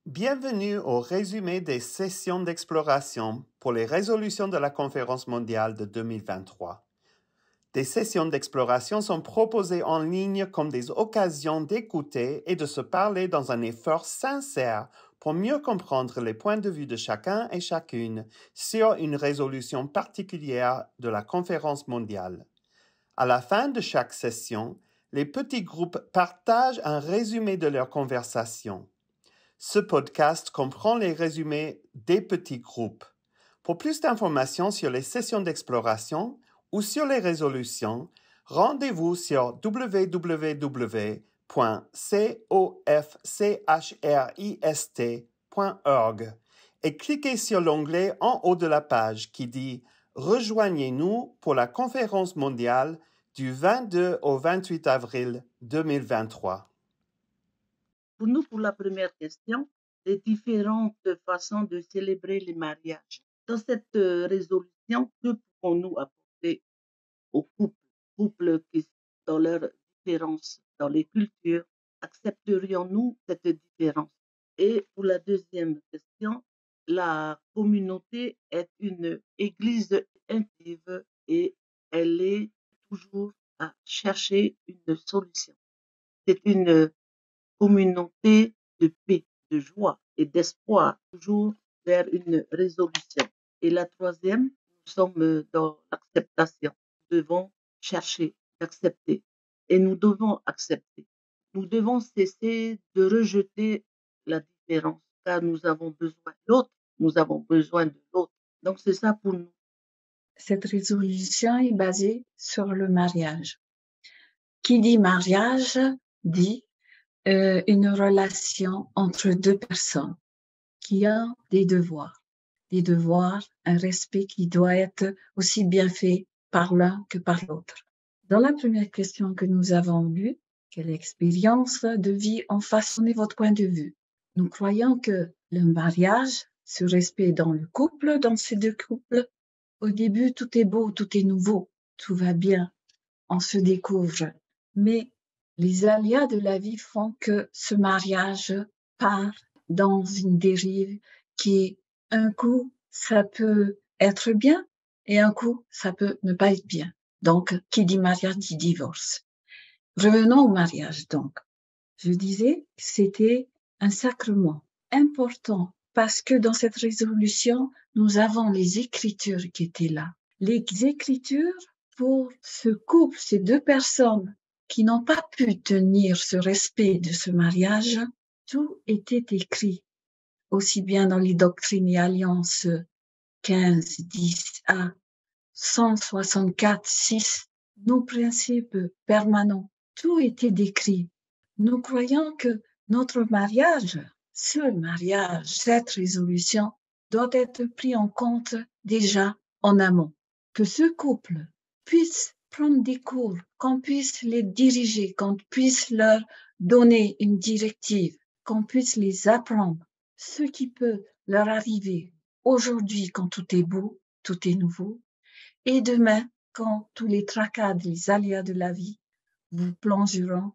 Bienvenue au résumé des sessions d'exploration pour les résolutions de la Conférence mondiale de 2023. Des sessions d'exploration sont proposées en ligne comme des occasions d'écouter et de se parler dans un effort sincère pour mieux comprendre les points de vue de chacun et chacune sur une résolution particulière de la Conférence mondiale. À la fin de chaque session, les petits groupes partagent un résumé de leur conversation. Ce podcast comprend les résumés des petits groupes. Pour plus d'informations sur les sessions d'exploration ou sur les résolutions, rendez-vous sur www.cofchrist.org et cliquez sur l'onglet en haut de la page qui dit « Rejoignez-nous pour la conférence mondiale du 22 au 28 avril 2023 ». Pour nous, pour la première question, les différentes façons de célébrer le mariage. Dans cette résolution, que pouvons-nous apporter aux couples qui, dans leurs différences, dans les cultures, accepterions-nous cette différence? Et pour la deuxième question, la communauté est une église intuitive et elle est toujours à chercher une solution. C'est une communauté de paix, de joie et d'espoir, toujours vers une résolution. Et la troisième, nous sommes dans l'acceptation. Nous devons chercher d'accepter et nous devons accepter. Nous devons cesser de rejeter la différence car nous avons besoin de l'autre, nous avons besoin de l'autre. Donc c'est ça pour nous. Cette résolution est basée sur le mariage. Qui dit mariage dit une relation entre deux personnes qui ont des devoirs, un respect qui doit être aussi bien fait par l'un que par l'autre. Dans la première question que nous avons vue, quelle expérience de vie ont façonné votre point de vue? Nous croyons que le mariage, ce respect dans le couple, dans ces deux couples, au début, tout est beau, tout est nouveau, tout va bien, on se découvre. Mais les aléas de la vie font que ce mariage part dans une dérive qui, un coup, ça peut être bien et un coup, ça peut ne pas être bien. Donc, qui dit mariage dit divorce. Revenons au mariage, donc. Je disais que c'était un sacrement important parce que dans cette résolution, nous avons les Écritures qui étaient là. Les Écritures pour ce couple, ces deux personnes qui n'ont pas pu tenir ce respect de ce mariage, tout était écrit, aussi bien dans les doctrines et alliances 15, 10a, 164, 6, nos principes permanents, tout était décrit. Nous croyons que notre mariage, ce mariage, cette résolution doit être pris en compte déjà en amont. Que ce couple puisse prendre des cours, qu'on puisse les diriger, qu'on puisse leur donner une directive, qu'on puisse les apprendre ce qui peut leur arriver aujourd'hui quand tout est beau, tout est nouveau, et demain quand tous les tracas, les aléas de la vie vous plongeront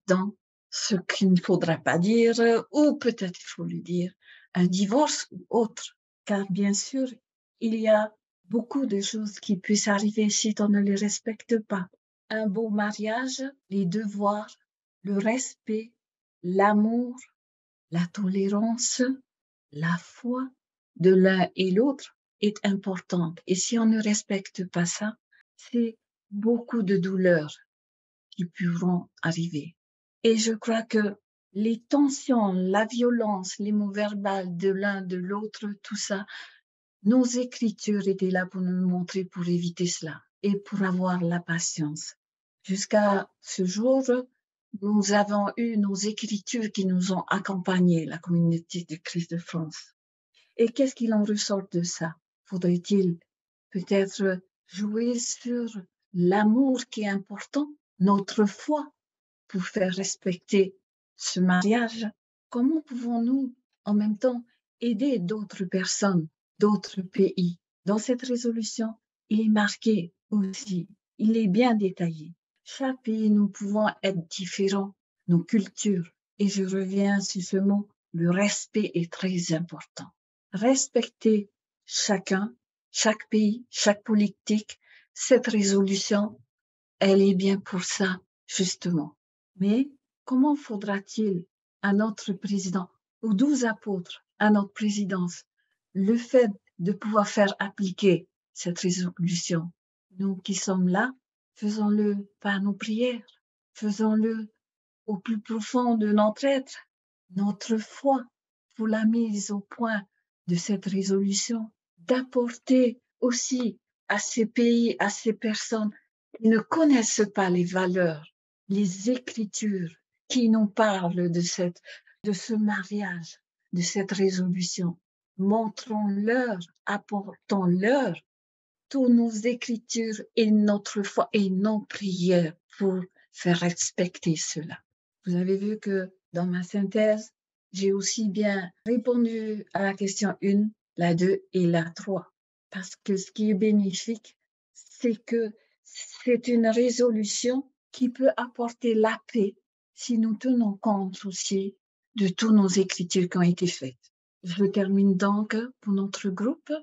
dans ce qu'il ne faudra pas dire, ou peut-être il faut le dire, un divorce ou autre. Car bien sûr, il y a beaucoup de choses qui puissent arriver si on ne les respecte pas. Un beau mariage, les devoirs, le respect, l'amour, la tolérance, la foi de l'un et l'autre est importante. Et si on ne respecte pas ça, c'est beaucoup de douleurs qui pourront arriver. Et je crois que les tensions, la violence, les mots verbaux de l'un de l'autre, tout ça, nos Écritures étaient là pour nous montrer, pour éviter cela et pour avoir la patience. Jusqu'à ce jour, nous avons eu nos Écritures qui nous ont accompagnés, la communauté de Christ de France. Et qu'est-ce qu'il en ressort de ça? Faudrait-il peut-être jouer sur l'amour qui est important, notre foi, pour faire respecter ce mariage? Comment pouvons-nous en même temps aider d'autres personnes, d'autres pays? Dans cette résolution, il est marqué aussi, il est bien détaillé. Chaque pays, nous pouvons être différents, nos cultures. Et je reviens sur ce mot, le respect est très important. Respecter chacun, chaque pays, chaque politique, cette résolution, elle est bien pour ça, justement. Mais comment faudra-t-il à notre président, aux 12 apôtres, à notre présidence, le fait de pouvoir faire appliquer cette résolution? Nous qui sommes là, faisons-le par nos prières, faisons-le au plus profond de notre être, notre foi pour la mise au point de cette résolution, d'apporter aussi à ces pays, à ces personnes qui ne connaissent pas les valeurs, les écritures qui nous parlent de ce mariage, de cette résolution. Montrons-leur, apportons-leur toutes nos écritures et notre foi et nos prières pour faire respecter cela. Vous avez vu que dans ma synthèse, j'ai aussi bien répondu à la question 1, la 2 et la 3. Parce que ce qui est bénéfique, c'est que c'est une résolution qui peut apporter la paix si nous tenons compte aussi de toutes nos écritures qui ont été faites. Je termine donc pour notre groupe.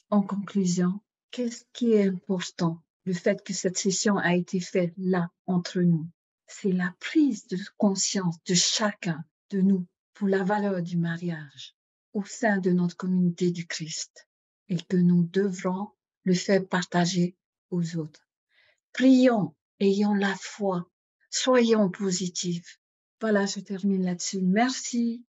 En conclusion, qu'est-ce qui est important? Le fait que cette session a été faite là, entre nous. C'est la prise de conscience de chacun de nous pour la valeur du mariage au sein de notre communauté du Christ et que nous devrons le faire partager aux autres. Prions, ayons la foi, soyons positifs. Voilà, je termine là-dessus. Merci